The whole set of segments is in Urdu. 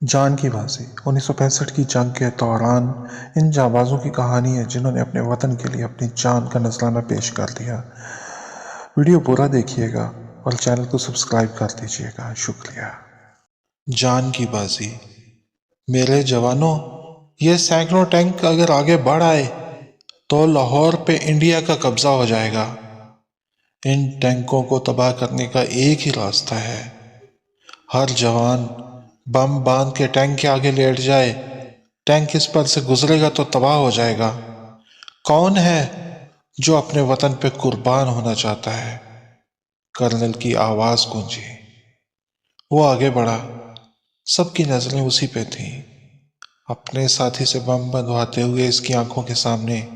جان کی بازی 1965 کی جنگ کے دوران ان جانبازوں کی کہانی ہے جنہوں نے اپنے وطن کے لیے اپنی جان کا نذرانہ پیش کر دیا۔ ویڈیو پورا دیکھیے گا اور چینل کو سبسکرائب کر دیجیے گا، شکریہ۔ جان کی بازی۔ میرے جوانوں، یہ سینکڑوں ٹینک اگر آگے بڑھ آئے تو لاہور پہ انڈیا کا قبضہ ہو جائے گا۔ ان ٹینکوں کو تباہ کرنے کا ایک ہی راستہ ہے، ہر جوان بم باندھ کے ٹینک کے آگے لیٹ جائے۔ ٹینک اس پر سے گزرے گا تو تباہ ہو جائے گا۔ کون ہے جو اپنے وطن پہ قربان ہونا چاہتا ہے؟ کرنل کی آواز گونجی۔ وہ آگے بڑھا، سب کی نظریں اسی پہ تھیں۔ اپنے ساتھی سے بم بندھواتے ہوئے اس کی آنکھوں کے سامنے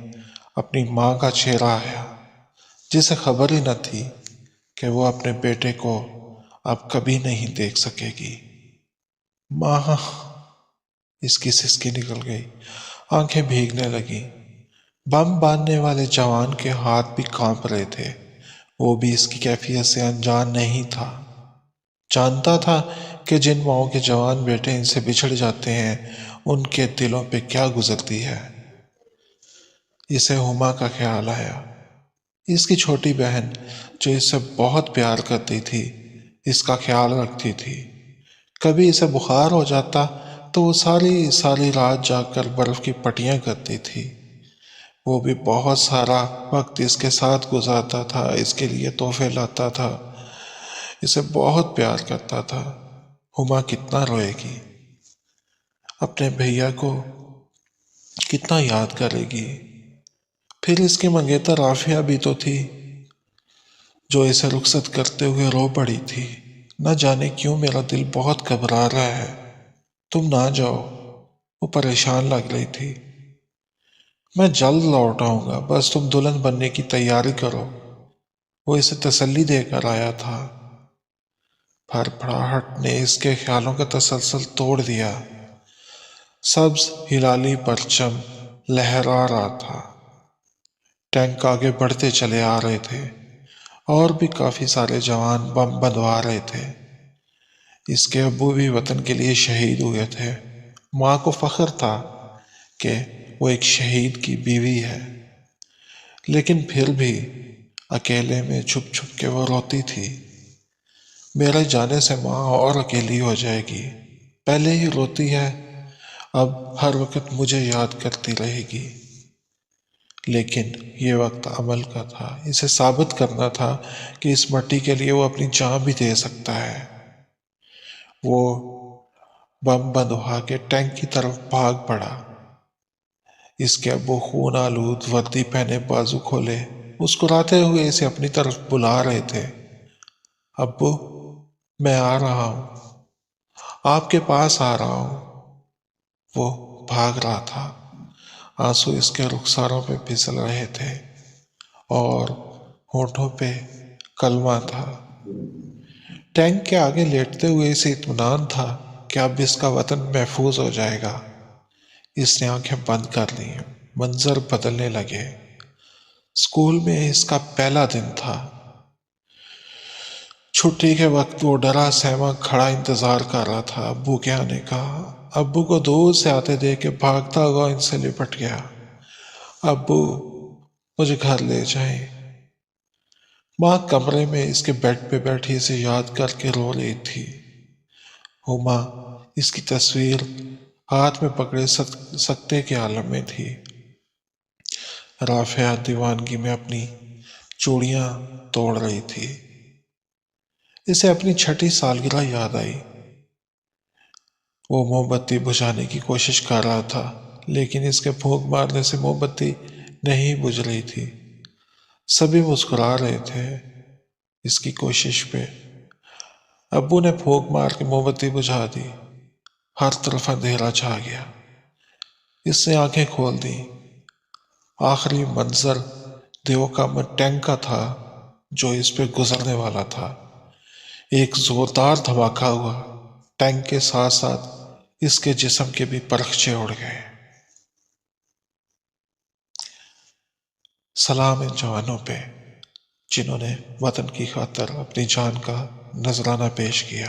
اپنی ماں کا چہرہ آیا، جسے خبر ہی نہ تھی کہ وہ اپنے بیٹے کو اب کبھی نہیں دیکھ سکے گی۔ ماں! اس کی سسکی نکل گئی، آنکھیں بھیگنے لگی۔ بم باندھنے والے جوان کے ہاتھ بھی کانپ رہے تھے۔ وہ بھی اس کی کیفیت سے انجان نہیں تھا۔ جانتا تھا کہ جن ماؤں کے جوان بیٹے ان سے بچھڑ جاتے ہیں ان کے دلوں پہ کیا گزرتی ہے۔ اسے ہما کا خیال آیا، اس کی چھوٹی بہن جو اس سے بہت پیار کرتی تھی، اس کا خیال رکھتی تھی۔ کبھی اسے بخار ہو جاتا تو وہ ساری رات جاگ کر برف کی پٹیاں کرتی تھی۔ وہ بھی بہت سارا وقت اس کے ساتھ گزارتا تھا، اس کے لیے تحفے لاتا تھا، اسے بہت پیار کرتا تھا۔ ہما کتنا روئے گی، اپنے بھیا کو کتنا یاد کرے گی۔ پھر اس کی منگیتر رافیہ بھی تو تھی جو اسے رخصت کرتے ہوئے رو پڑی تھی۔ نہ جانے کیوں میرا دل بہت گھبرا رہا ہے، تم نہ جاؤ۔ وہ پریشان لگ رہی تھی۔ میں جلد لوٹ آؤں گا، بس تم دلہن بننے کی تیاری کرو، وہ اسے تسلی دے کر آیا تھا۔ پھڑپڑاہٹ نے اس کے خیالوں کا تسلسل توڑ دیا۔ سبز ہلالی پرچم لہرا رہا تھا۔ ٹینک آگے بڑھتے چلے آ رہے تھے، اور بھی کافی سارے جوان بم بندھوا رہے تھے۔ اس کے ابو بھی وطن کے لیے شہید ہوئے تھے۔ ماں کو فخر تھا کہ وہ ایک شہید کی بیوی ہے، لیکن پھر بھی اکیلے میں چھپ چھپ کے وہ روتی تھی۔ میرے جانے سے ماں اور اکیلی ہو جائے گی، پہلے ہی روتی ہے، اب ہر وقت مجھے یاد کرتی رہے گی۔ لیکن یہ وقت عمل کا تھا، اسے ثابت کرنا تھا کہ اس مٹی کے لیے وہ اپنی جان بھی دے سکتا ہے۔ وہ بم بندھوا کے ٹینک کی طرف بھاگ پڑا۔ اس کے ابو خون آلود وردی پہنے بازو کھولے مسکراتے ہوئے اسے اپنی طرف بلا رہے تھے۔ ابو، میں آ رہا ہوں، آپ کے پاس آ رہا ہوں۔ وہ بھاگ رہا تھا، آنسو اس کے رخساروں پہ پھسل رہے تھے اور ہونٹوں پہ کلمہ تھا۔ ٹینک کے آگے لیٹتے ہوئے اسے اطمینان تھا کہ اب اس کا وطن محفوظ ہو جائے گا۔ اس نے آنکھیں بند کر لیں، منظر بدلنے لگے۔ اسکول میں اس کا پہلا دن تھا۔ چھٹی کے وقت وہ ڈرا سہما کھڑا انتظار کر رہا تھا ابو کے آنے کا۔ ابو کو دور سے آتے دیکھ کے بھاگتا ہوا ان سے لپٹ گیا۔ ابو، مجھے گھر لے جائیں۔ ماں کمرے میں اس کے بیڈ پہ بیٹھی اسے یاد کر کے رو رہی تھی۔ ہما اس کی تصویر ہاتھ میں پکڑے سکتے کے عالم میں تھی۔ رافعہ دیوانگی میں اپنی چوڑیاں توڑ رہی تھی۔ اسے اپنی چھٹی سالگرہ یاد آئی۔ وہ موم بتی بجھانے کی کوشش کر رہا تھا، لیکن اس کے پھونک مارنے سے موم بتی نہیں بجھ رہی تھی۔ سبھی مسکرا رہے تھے اس کی کوشش پہ۔ ابو نے پھونک مار کے موم بتی بجھا دی۔ ہر طرف اندھیرا چھا گیا۔ اس نے آنکھیں کھول دی۔ آخری منظر دیو کا ٹینک کا تھا جو اس پہ گزرنے والا تھا۔ ایک زوردار دھماکہ ہوا، ٹینک کے ساتھ ساتھ اس کے جسم کے بھی پرخچے اڑ گئے۔ سلام ان جوانوں پہ جنہوں نے وطن کی خاطر اپنی جان کا نذرانہ پیش کیا۔